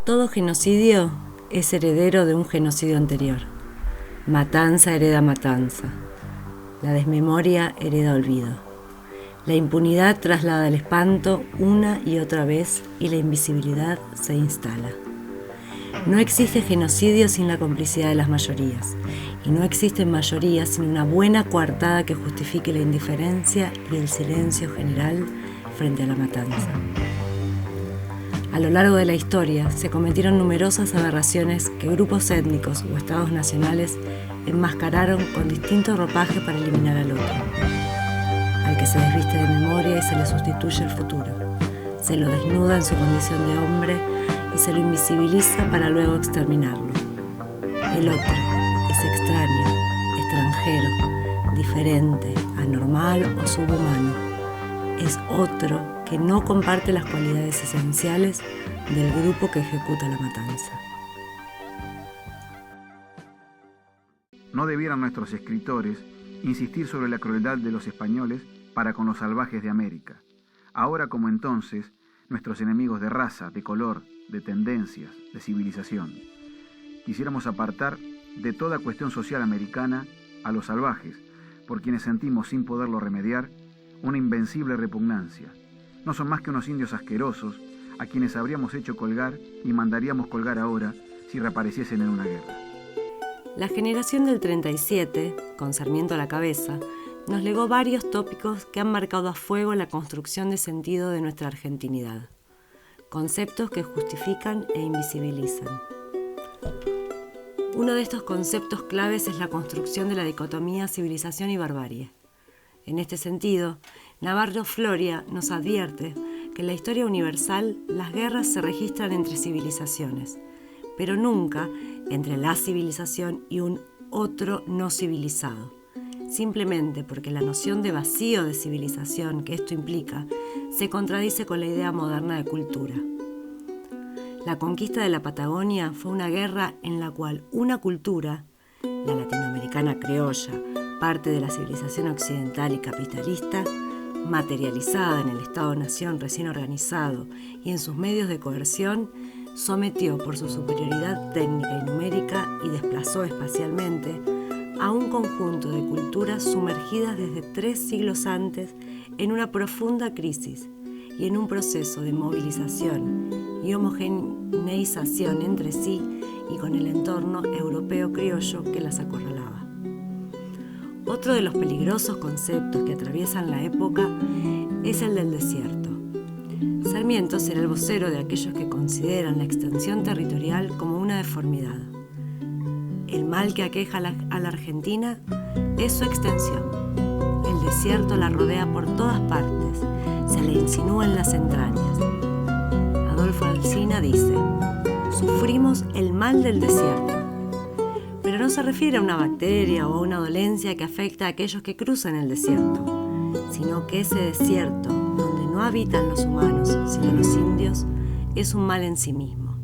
Todo genocidio es heredero de un genocidio anterior. Matanza hereda matanza. La desmemoria hereda olvido. La impunidad traslada el espanto una y otra vez y la invisibilidad se instala. No existe genocidio sin la complicidad de las mayorías, y no existen mayorías sin una buena coartada que justifique la indiferencia y el silencio general frente a la matanza. A lo largo de la historia se cometieron numerosas aberraciones que grupos étnicos o estados nacionales enmascararon con distinto ropaje para eliminar al otro, al que se desviste de memoria y se le sustituye el futuro. Se lo desnuda en su condición de hombre y se lo invisibiliza para luego exterminarlo. El otro es extraño, extranjero, diferente, anormal o subhumano. Es otro que no comparte las cualidades esenciales del grupo que ejecuta la matanza. No debieran nuestros escritores insistir sobre la crueldad de los españoles para con los salvajes de América. Ahora como entonces, nuestros enemigos de raza, de color, de tendencias, de civilización. Quisiéramos apartar de toda cuestión social americana a los salvajes, por quienes sentimos sin poderlo remediar una invencible repugnancia. No son más que unos indios asquerosos a quienes habríamos hecho colgar y mandaríamos colgar ahora si reapareciesen en una guerra. La generación del 37, con Sarmiento a la cabeza, nos legó varios tópicos que han marcado a fuego la construcción de sentido de nuestra argentinidad. Conceptos que justifican e invisibilizan. Uno de estos conceptos claves es la construcción de la dicotomía civilización y barbarie. En este sentido, Navarro Floria nos advierte que en la historia universal las guerras se registran entre civilizaciones, pero nunca entre la civilización y un otro no civilizado, simplemente porque la noción de vacío de civilización que esto implica se contradice con la idea moderna de cultura. La conquista de la Patagonia fue una guerra en la cual una cultura, la latinoamericana criolla, parte de la civilización occidental y capitalista, materializada en el Estado-Nación recién organizado y en sus medios de coerción, sometió por su superioridad técnica y numérica y desplazó espacialmente a un conjunto de culturas sumergidas desde 3 siglos antes en una profunda crisis y en un proceso de movilización y homogeneización entre sí y con el entorno europeo criollo que las acorralaba. Otro de los peligrosos conceptos que atraviesan la época es el del desierto. Sarmiento será el vocero de aquellos que consideran la extensión territorial como una deformidad. El mal que aqueja a la Argentina es su extensión. El desierto la rodea por todas partes, se le insinúa en las entrañas. Adolfo Alsina dice: sufrimos el mal del desierto. Pero no se refiere a una bacteria o a una dolencia que afecta a aquellos que cruzan el desierto, sino que ese desierto, donde no habitan los humanos, sino los indios, es un mal en sí mismo.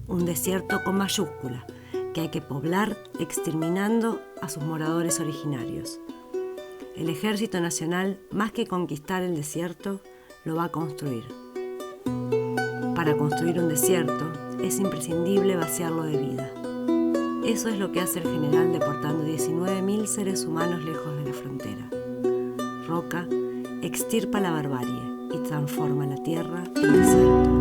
Un desierto con mayúscula, que hay que poblar exterminando a sus moradores originarios. El Ejército Nacional, más que conquistar el desierto, lo va a construir. Para construir un desierto, es imprescindible vaciarlo de vida. Eso es lo que hace el general deportando 19.000 seres humanos lejos de la frontera. Roca extirpa la barbarie y transforma la tierra en desierto.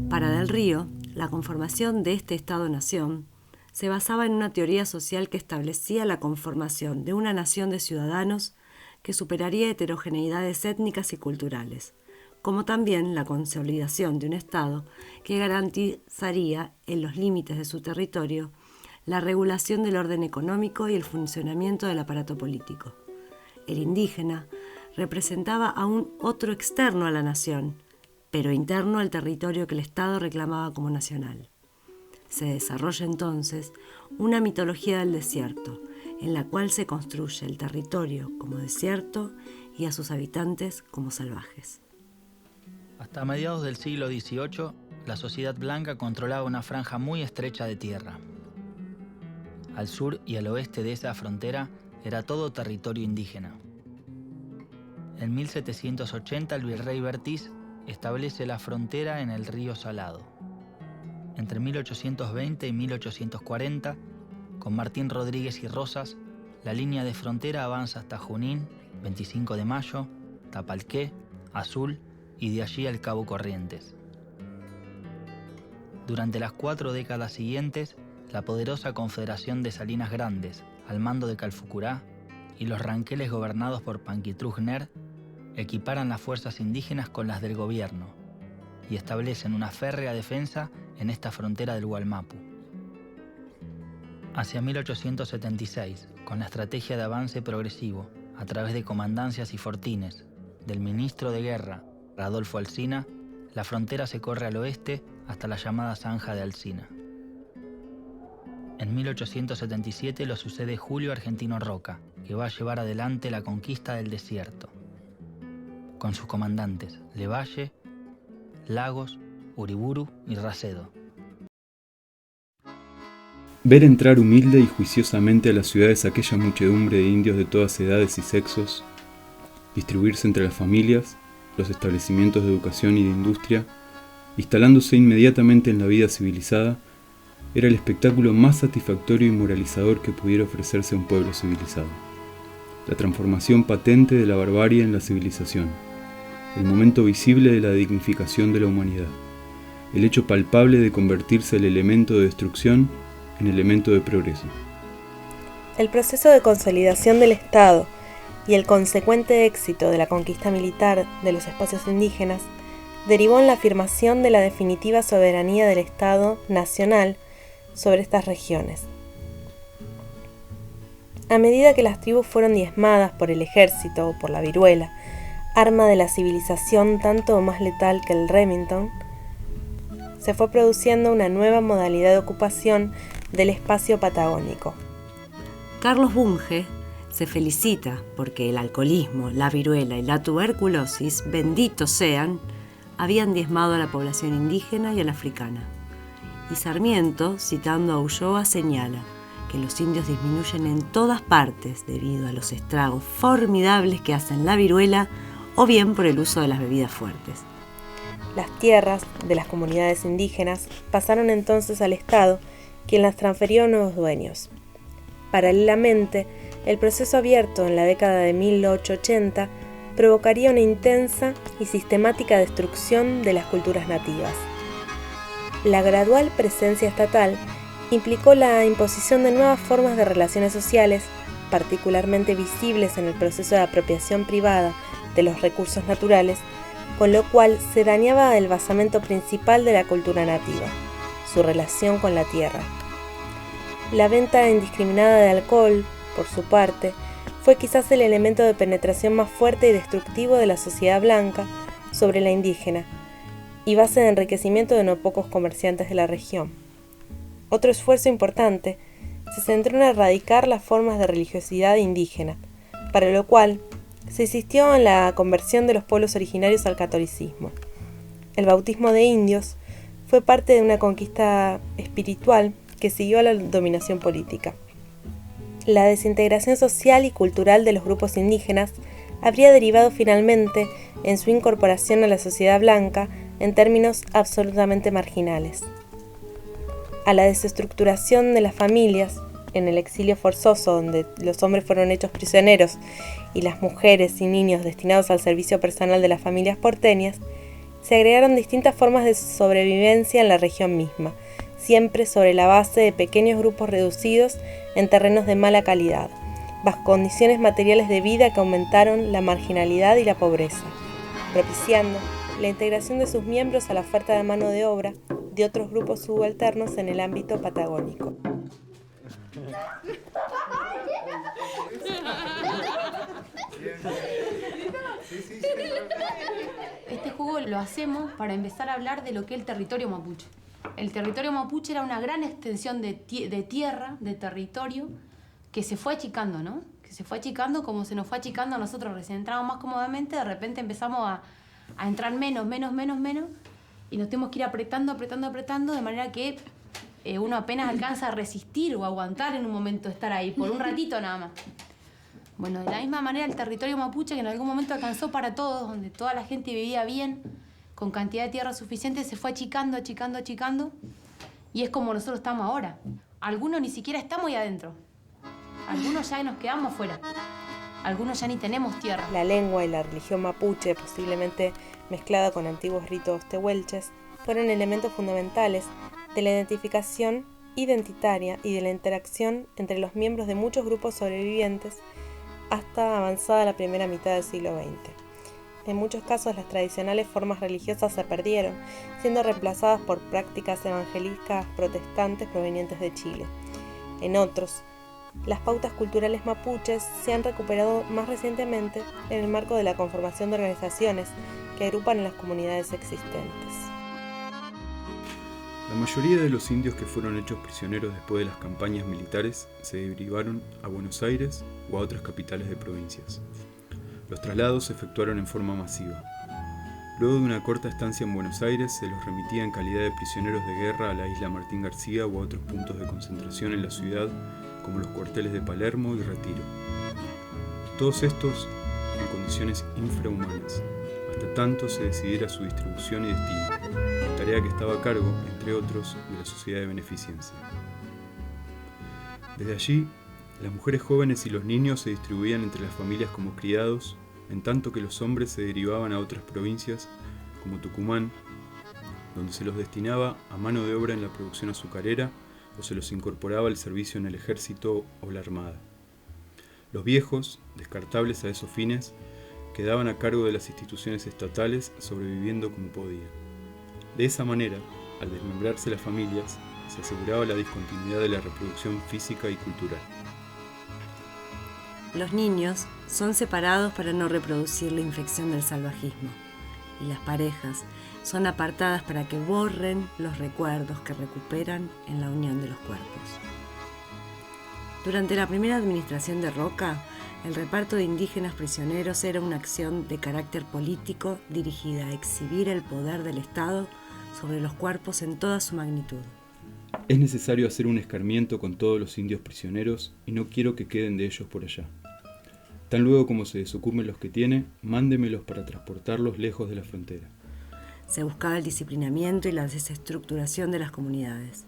Para Del Río, la conformación de este Estado-nación se basaba en una teoría social que establecía la conformación de una nación de ciudadanos que superaría heterogeneidades étnicas y culturales, como también la consolidación de un Estado que garantizaría, en los límites de su territorio, la regulación del orden económico y el funcionamiento del aparato político. El indígena representaba a un otro externo a la nación, pero interno al territorio que el Estado reclamaba como nacional. Se desarrolla entonces una mitología del desierto, en la cual se construye el territorio como desierto y a sus habitantes como salvajes. Hasta mediados del siglo XVIII, la sociedad blanca controlaba una franja muy estrecha de tierra. Al sur y al oeste de esa frontera era todo territorio indígena. En 1780 el virrey Bertiz establece la frontera en el río Salado. Entre 1820 y 1840, con Martín Rodríguez y Rosas, la línea de frontera avanza hasta Junín, 25 de Mayo, Tapalqué, Azul y de allí al Cabo Corrientes. Durante las 4 décadas siguientes, la poderosa Confederación de Salinas Grandes, al mando de Calfucurá, y los ranqueles gobernados por Panquitrugner equiparan las fuerzas indígenas con las del gobierno y establecen una férrea defensa en esta frontera del Gualmapu. Hacia 1876, con la estrategia de avance progresivo a través de comandancias y fortines del ministro de Guerra, Adolfo Alsina, la frontera se corre al oeste hasta la llamada Zanja de Alsina. En 1877 lo sucede Julio Argentino Roca, que va a llevar adelante la conquista del desierto, con sus comandantes Levalle, Lagos, Uriburu y Racedo. Ver entrar humilde y juiciosamente a las ciudades aquella muchedumbre de indios de todas edades y sexos, distribuirse entre las familias, los establecimientos de educación y de industria, instalándose inmediatamente en la vida civilizada, era el espectáculo más satisfactorio y moralizador que pudiera ofrecerse a un pueblo civilizado. La transformación patente de la barbarie en la civilización, el momento visible de la dignificación de la humanidad, el hecho palpable de convertirse el elemento de destrucción en elemento de progreso. El proceso de consolidación del Estado y el consecuente éxito de la conquista militar de los espacios indígenas derivó en la afirmación de la definitiva soberanía del Estado nacional sobre estas regiones. A medida que las tribus fueron diezmadas por el ejército o por la viruela, arma de la civilización tanto o más letal que el Remington, se fue produciendo una nueva modalidad de ocupación del espacio patagónico. Carlos Bunge se felicita porque el alcoholismo, la viruela y la tuberculosis, benditos sean, habían diezmado a la población indígena y a la africana. Y Sarmiento, citando a Ulloa, señala que los indios disminuyen en todas partes debido a los estragos formidables que hacen la viruela o bien por el uso de las bebidas fuertes. Las tierras de las comunidades indígenas pasaron entonces al Estado, quien las transfirió a nuevos dueños. Paralelamente, el proceso abierto en la década de 1880 provocaría una intensa y sistemática destrucción de las culturas nativas. La gradual presencia estatal implicó la imposición de nuevas formas de relaciones sociales, particularmente visibles en el proceso de apropiación privada de los recursos naturales, con lo cual se dañaba el basamento principal de la cultura nativa, su relación con la tierra. La venta indiscriminada de alcohol, por su parte, fue quizás el elemento de penetración más fuerte y destructivo de la sociedad blanca sobre la indígena, y base de enriquecimiento de no pocos comerciantes de la región. Otro esfuerzo importante se centró en erradicar las formas de religiosidad indígena, para lo cual se insistió en la conversión de los pueblos originarios al catolicismo. El bautismo de indios fue parte de una conquista espiritual que siguió a la dominación política. La desintegración social y cultural de los grupos indígenas habría derivado finalmente en su incorporación a la sociedad blanca en términos absolutamente marginales. A la desestructuración de las familias, en el exilio forzoso donde los hombres fueron hechos prisioneros y las mujeres y niños destinados al servicio personal de las familias porteñas, se agregaron distintas formas de sobrevivencia en la región misma, siempre sobre la base de pequeños grupos reducidos en terrenos de mala calidad, bajo condiciones materiales de vida que aumentaron la marginalidad y la pobreza, propiciando la integración de sus miembros a la oferta de mano de obra de otros grupos subalternos en el ámbito patagónico. Este juego lo hacemos para empezar a hablar de lo que es el territorio mapuche. El territorio mapuche era una gran extensión de tierra, de territorio, que se fue achicando, ¿no? Que se fue achicando como se nos fue achicando a nosotros. Recién entramos más cómodamente, de repente empezamos a entrar menos, y nos tenemos que ir apretando, de manera que uno apenas alcanza a resistir o aguantar en un momento estar ahí, por un ratito nada más. Bueno, de la misma manera el territorio mapuche, que en algún momento alcanzó para todos, donde toda la gente vivía bien, con cantidad de tierra suficiente, se fue achicando, achicando, achicando, y es como nosotros estamos ahora. Algunos ni siquiera estamos ahí adentro. Algunos ya nos quedamos fuera. Algunos ya ni tenemos tierra. La lengua y la religión mapuche, posiblemente mezclada con antiguos ritos tehuelches, fueron elementos fundamentales de la identificación identitaria y de la interacción entre los miembros de muchos grupos sobrevivientes hasta avanzada la primera mitad del siglo XX. En muchos casos las tradicionales formas religiosas se perdieron, siendo reemplazadas por prácticas evangelísticas protestantes provenientes de Chile. En otros, las pautas culturales mapuches se han recuperado más recientemente en el marco de la conformación de organizaciones que agrupan a las comunidades existentes. La mayoría de los indios que fueron hechos prisioneros después de las campañas militares se derivaron a Buenos Aires o a otras capitales de provincias. Los traslados se efectuaron en forma masiva. Luego de una corta estancia en Buenos Aires, se los remitía en calidad de prisioneros de guerra a la isla Martín García o a otros puntos de concentración en la ciudad, como los cuarteles de Palermo y Retiro. Todos estos en condiciones infrahumanas, hasta tanto se decidiera su distribución y destino, tarea que estaba a cargo, entre otros, de la Sociedad de Beneficencia. Desde allí, las mujeres jóvenes y los niños se distribuían entre las familias como criados, en tanto que los hombres se derivaban a otras provincias, como Tucumán, donde se los destinaba a mano de obra en la producción azucarera o se los incorporaba al servicio en el ejército o la armada. Los viejos, descartables a esos fines, quedaban a cargo de las instituciones estatales, sobreviviendo como podían. De esa manera, al desmembrarse las familias, se aseguraba la discontinuidad de la reproducción física y cultural. Los niños son separados para no reproducir la infección del salvajismo, y las parejas son apartadas para que borren los recuerdos que recuperan en la unión de los cuerpos. Durante la primera administración de Roca, el reparto de indígenas prisioneros era una acción de carácter político dirigida a exhibir el poder del Estado sobre los cuerpos en toda su magnitud. Es necesario hacer un escarmiento con todos los indios prisioneros y no quiero que queden de ellos por allá. Tan luego como se desocupen los que tiene, mándemelos para transportarlos lejos de la frontera. Se buscaba el disciplinamiento y la desestructuración de las comunidades.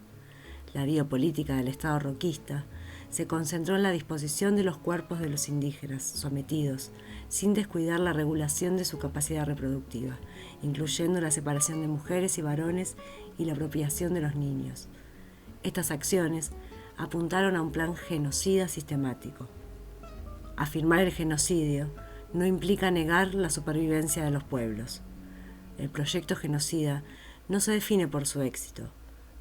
La biopolítica del Estado roquista se concentró en la disposición de los cuerpos de los indígenas sometidos, sin descuidar la regulación de su capacidad reproductiva, incluyendo la separación de mujeres y varones y la apropiación de los niños. Estas acciones apuntaron a un plan genocida sistemático. Afirmar el genocidio no implica negar la supervivencia de los pueblos. El proyecto genocida no se define por su éxito,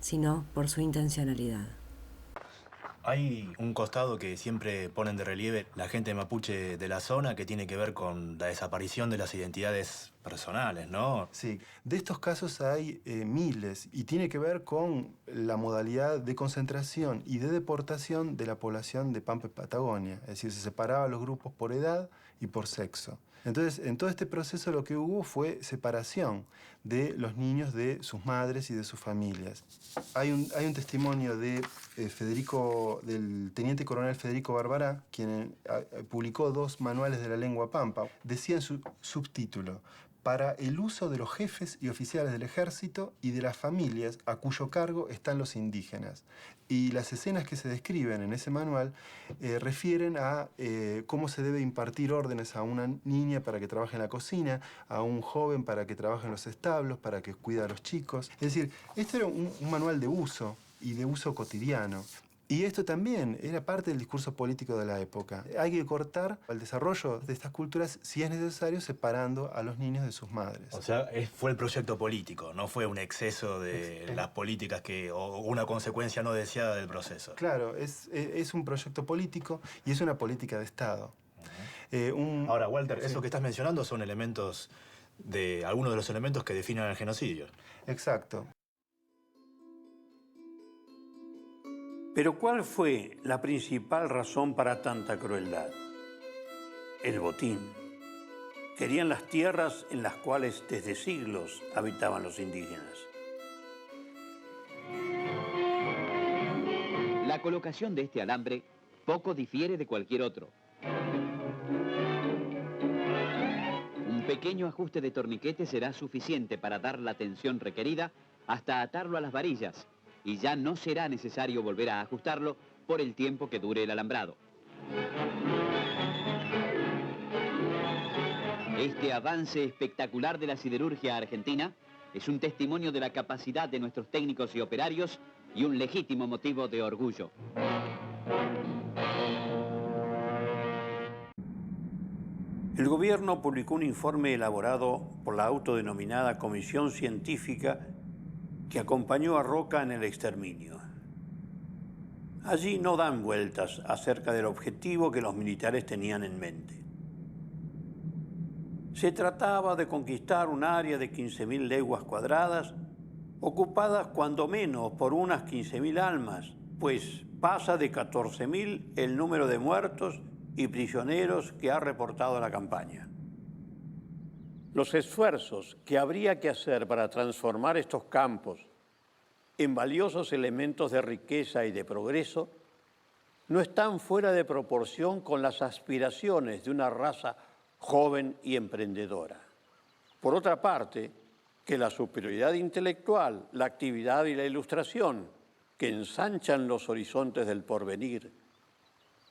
sino por su intencionalidad. Hay un costado que siempre ponen de relieve la gente mapuche de la zona que tiene que ver con la desaparición de las identidades personales, ¿no? Sí, de estos casos hay miles y tiene que ver con la modalidad de concentración y de deportación de la población de Pampa y Patagonia. Es decir, se separaban los grupos por edad y por sexo. Entonces, en todo este proceso lo que hubo fue separación de los niños de sus madres y de sus familias. Hay un testimonio de del teniente coronel Federico Barbará, quien publicó 2 manuales de la lengua pampa. Decía en su subtítulo: para el uso de los jefes y oficiales del ejército y de las familias a cuyo cargo están los indígenas. Y las escenas que se describen en ese manual refieren a cómo se debe impartir órdenes a una niña para que trabaje en la cocina, a un joven para que trabaje en los establos, para que cuide a los chicos. Es decir, esto era un manual de uso y de uso cotidiano. Y esto también era parte del discurso político de la época. Hay que cortar el desarrollo de estas culturas, si es necesario, separando a los niños de sus madres. O sea, fue el proyecto político, no fue un exceso de las políticas o una consecuencia no deseada del proceso. Claro, es un proyecto político y es una política de Estado. Ahora, Walter, eso que estás mencionando son elementos algunos de los elementos que definen el genocidio. Exacto. Pero ¿cuál fue la principal razón para tanta crueldad? El botín. Querían las tierras en las cuales desde siglos habitaban los indígenas. La colocación de este alambre poco difiere de cualquier otro. pequeño ajuste de torniquete será suficiente para dar la tensión requerida hasta atarlo a las varillas, y ya no será necesario volver a ajustarlo por el tiempo que dure el alambrado. Este avance espectacular de la siderurgia argentina es un testimonio de la capacidad de nuestros técnicos y operarios y un legítimo motivo de orgullo. El gobierno publicó un informe elaborado por la autodenominada Comisión Científica que acompañó a Roca en el exterminio. Allí no dan vueltas acerca del objetivo que los militares tenían en mente. Se trataba de conquistar un área de 15.000 leguas cuadradas, ocupadas cuando menos por unas 15.000 almas, pues pasa de 14.000 el número de muertos y prisioneros que ha reportado la campaña. Los esfuerzos que habría que hacer para transformar estos campos en valiosos elementos de riqueza y de progreso no están fuera de proporción con las aspiraciones de una raza joven y emprendedora. Por otra parte, que la superioridad intelectual, la actividad y la ilustración, que ensanchan los horizontes del porvenir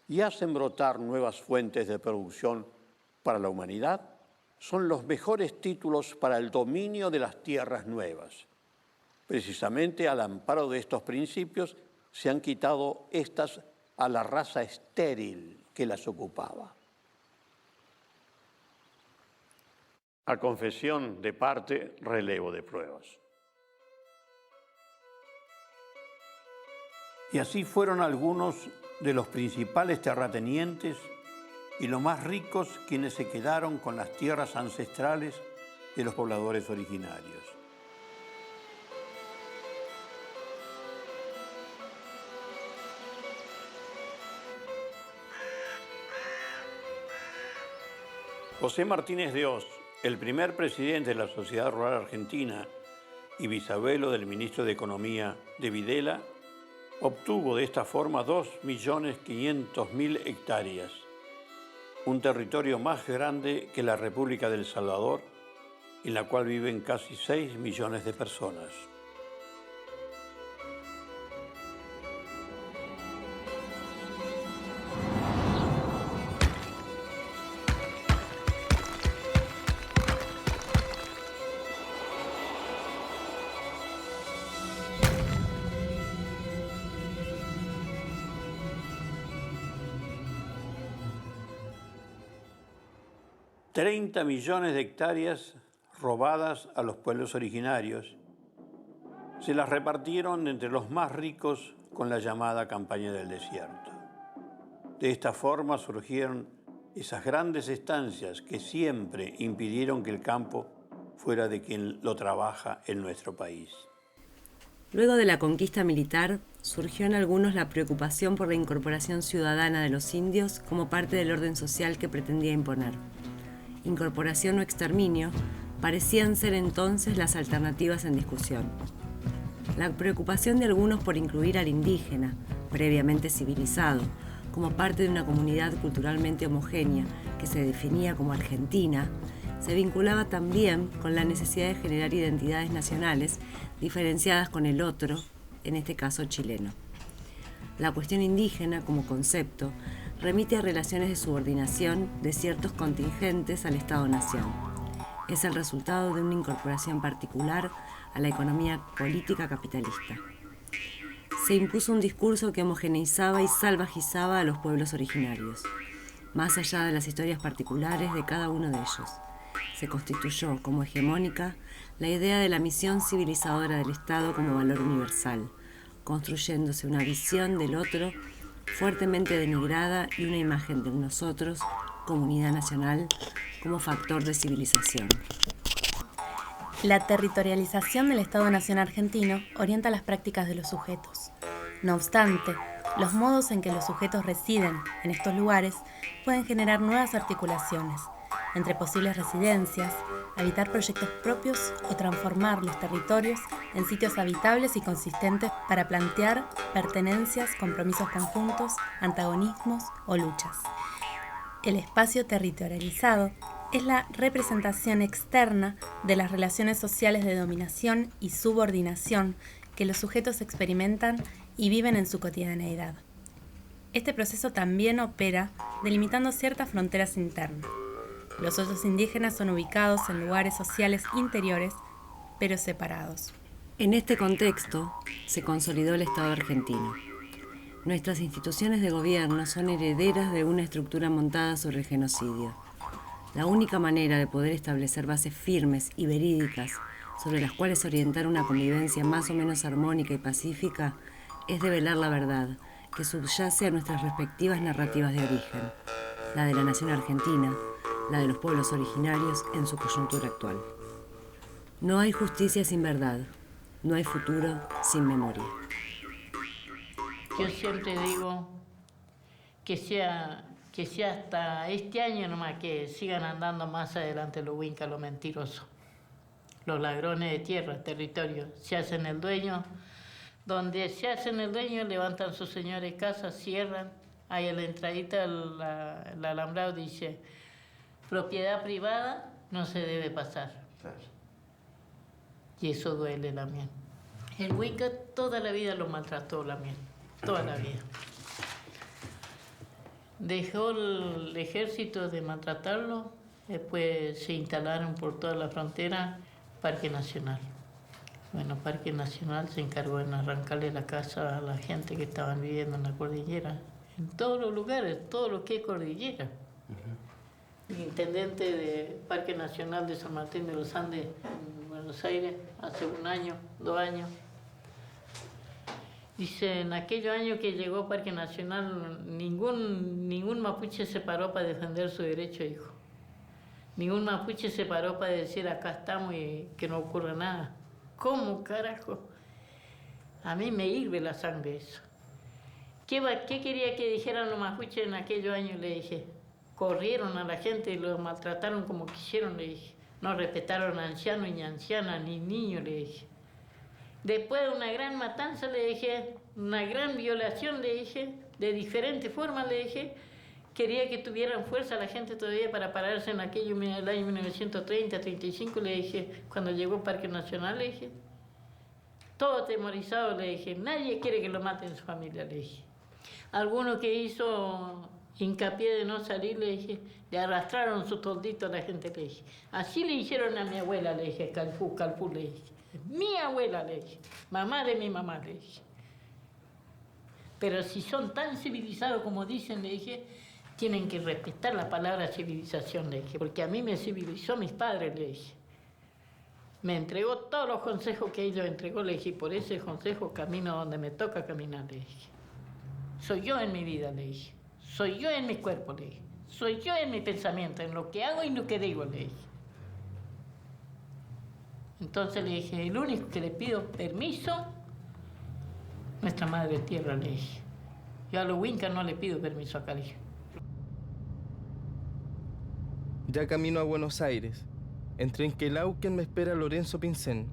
y hacen brotar nuevas fuentes de producción para la humanidad, son los mejores títulos para el dominio de las tierras nuevas. Precisamente al amparo de estos principios se han quitado estas a la raza estéril que las ocupaba. A confesión de parte, relevo de pruebas. Y así fueron algunos de los principales terratenientes y los más ricos quienes se quedaron con las tierras ancestrales de los pobladores originarios. José Martínez de Hoz, el primer presidente de la Sociedad Rural Argentina y bisabuelo del ministro de Economía de Videla, obtuvo de esta forma 2.500.000 hectáreas, un territorio más grande que la República del Salvador, en la cual viven casi 6 millones de personas. $30 millones de hectáreas robadas a los pueblos originarios. Se las repartieron entre los más ricos con la llamada campaña del desierto. De esta forma surgieron esas grandes estancias que siempre impidieron que el campo fuera de quien lo trabaja en nuestro país. Luego de la conquista militar, surgió en algunos la preocupación por la incorporación ciudadana de los indios como parte del orden social que pretendía imponer. Incorporación o exterminio parecían ser entonces las alternativas en discusión. La preocupación de algunos por incluir al indígena, previamente civilizado, como parte de una comunidad culturalmente homogénea que se definía como argentina, se vinculaba también con la necesidad de generar identidades nacionales diferenciadas con el otro, en este caso chileno. La cuestión indígena como concepto remite a relaciones de subordinación de ciertos contingentes al Estado-Nación. Es el resultado de una incorporación particular a la economía política capitalista. Se impuso un discurso que homogeneizaba y salvajizaba a los pueblos originarios, más allá de las historias particulares de cada uno de ellos. Se constituyó como hegemónica la idea de la misión civilizadora del Estado como valor universal, construyéndose una visión del otro fuertemente denigrada y una imagen de nosotros, comunidad nacional, como factor de civilización. La territorialización del Estado-Nación argentino orienta las prácticas de los sujetos. No obstante, los modos en que los sujetos residen en estos lugares pueden generar nuevas articulaciones entre posibles residencias, habitar proyectos propios o transformar los territorios en sitios habitables y consistentes para plantear pertenencias, compromisos conjuntos, antagonismos o luchas. El espacio territorializado es la representación externa de las relaciones sociales de dominación y subordinación que los sujetos experimentan y viven en su cotidianeidad. Este proceso también opera delimitando ciertas fronteras internas. Los otros indígenas son ubicados en lugares sociales interiores, pero separados. En este contexto se consolidó el Estado argentino. Nuestras instituciones de gobierno son herederas de una estructura montada sobre el genocidio. La única manera de poder establecer bases firmes y verídicas sobre las cuales orientar una convivencia más o menos armónica y pacífica es develar la verdad que subyace a nuestras respectivas narrativas de origen, la de la nación argentina, la de los pueblos originarios en su coyuntura actual. No hay justicia sin verdad, no hay futuro sin memoria. Yo siempre digo que sea hasta este año nomás, que sigan andando más adelante los huincas, los mentirosos. Los ladrones de tierra, territorio, se hacen el dueño. Donde se hacen el dueño, levantan sus señores casas, cierran. Ahí en la entradita, el alambrado dice, propiedad privada no se debe pasar. Y eso duele la miel. El huinca toda la vida lo maltrató la miel, toda la vida. Dejó el ejército de maltratarlo, después se instalaron por toda la frontera Parque Nacional. Bueno, Parque Nacional se encargó en arrancarle la casa a la gente que estaban viviendo en la cordillera, en todos los lugares, todo lo que es cordillera. El intendente de Parque Nacional de San Martín de los Andes, en Buenos Aires, hace 1 año, 2 años, dice, en aquellos años que llegó Parque Nacional, ningún mapuche se paró para defender su derecho, hijo. Ningún mapuche se paró para decir, acá estamos y que no ocurra nada. ¿Cómo, carajo? A mí me hirve la sangre eso. ¿Qué quería que dijeran los mapuches en aquellos años? Le dije. Corrieron a la gente y los maltrataron como quisieron, le dije. No respetaron a ancianos ni ancianas ni niños, le dije. Después de una gran matanza, le dije, una gran violación, le dije, de diferentes formas, le dije, quería que tuvieran fuerza la gente todavía para pararse en aquello, en el año 1930, 35, le dije, cuando llegó Parque Nacional, le dije, todo atemorizado, le dije, nadie quiere que lo maten su familia, le dije. Alguno que hizo hincapié de no salir, le dije, le arrastraron su toldito a la gente, le dije. Así le hicieron a mi abuela, le dije, Calpú, le dije. Mi abuela, le dije, mamá de mi mamá, le dije. Pero si son tan civilizados como dicen, le dije, tienen que respetar la palabra civilización, le dije, porque a mí me civilizó mis padres, le dije. Me entregó todos los consejos que ellos entregó, le dije, y por ese consejo camino donde me toca caminar, le dije. Soy yo en mi vida, le dije. Soy yo en mi cuerpo, le dije. Soy yo en mi pensamiento, en lo que hago y lo que digo, le dije. Entonces le dije, el único que le pido permiso, nuestra madre tierra, le dije. Yo a los huincas no le pido permiso acá, le dije. Ya camino a Buenos Aires. Entre Enquelauquen me espera Lorenzo Pincén,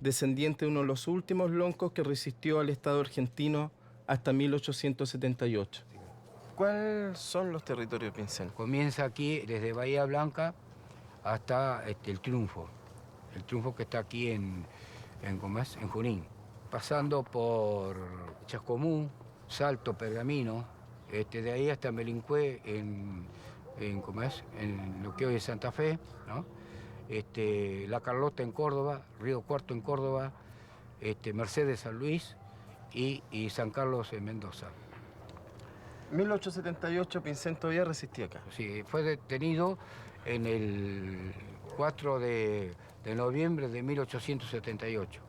descendiente de uno de los últimos loncos que resistió al Estado argentino hasta 1878. ¿Cuáles son los territorios Pincén? Comienza aquí desde Bahía Blanca hasta el Triunfo que está aquí en Junín, pasando por Chascomún, Salto, Pergamino, de ahí hasta Melincué en lo que hoy es Santa Fe, ¿no? La Carlota en Córdoba, Río Cuarto en Córdoba, Mercedes San Luis y San Carlos en Mendoza. 1878 Pincén todavía resistía acá. Sí, fue detenido en el 4 de noviembre de 1878.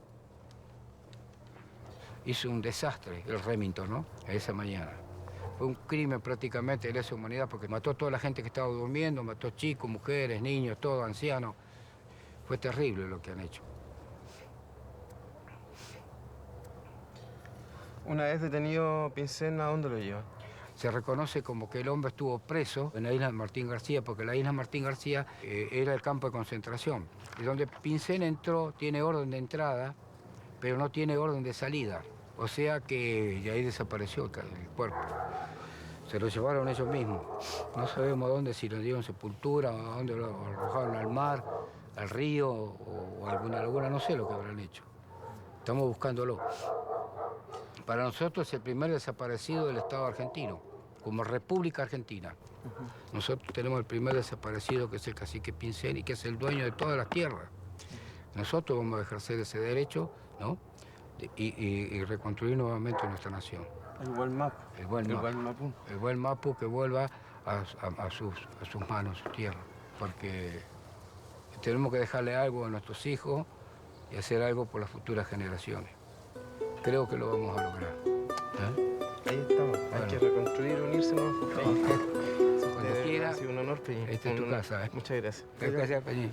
Hizo un desastre el Remington, ¿no? Esa mañana. Fue un crimen prácticamente de lesa humanidad porque mató a toda la gente que estaba durmiendo, mató chicos, mujeres, niños, todos ancianos. Fue terrible lo que han hecho. Una vez detenido Pincén, ¿a dónde lo llevan? Se reconoce como que el hombre estuvo preso en la isla de Martín García, porque la isla Martín García era el campo de concentración. Y donde Pincén entró, tiene orden de entrada, pero no tiene orden de salida. O sea que de ahí desapareció el cuerpo. Se lo llevaron ellos mismos. No sabemos a dónde, si lo dieron sepultura, a dónde lo arrojaron al mar, al río o alguna laguna, no sé lo que habrán hecho. Estamos buscándolo. Para nosotros es el primer desaparecido del Estado argentino, como República Argentina. Nosotros tenemos el primer desaparecido, que es el cacique Pincén, y que es el dueño de todas las tierras. Nosotros vamos a ejercer ese derecho, ¿no? Y reconstruir nuevamente nuestra nación. El buen Mapu. El buen Mapu que vuelva a sus manos, su tierra. Porque tenemos que dejarle algo a nuestros hijos y hacer algo por las futuras generaciones. Creo que lo vamos a lograr. Ahí estamos. Bueno. Hay que reconstruir, unirse, ¿no? Cuando quiera, ha sido un honor, Peñín. Esta es tu casa. Muchas gracias. Gracias, Peñín.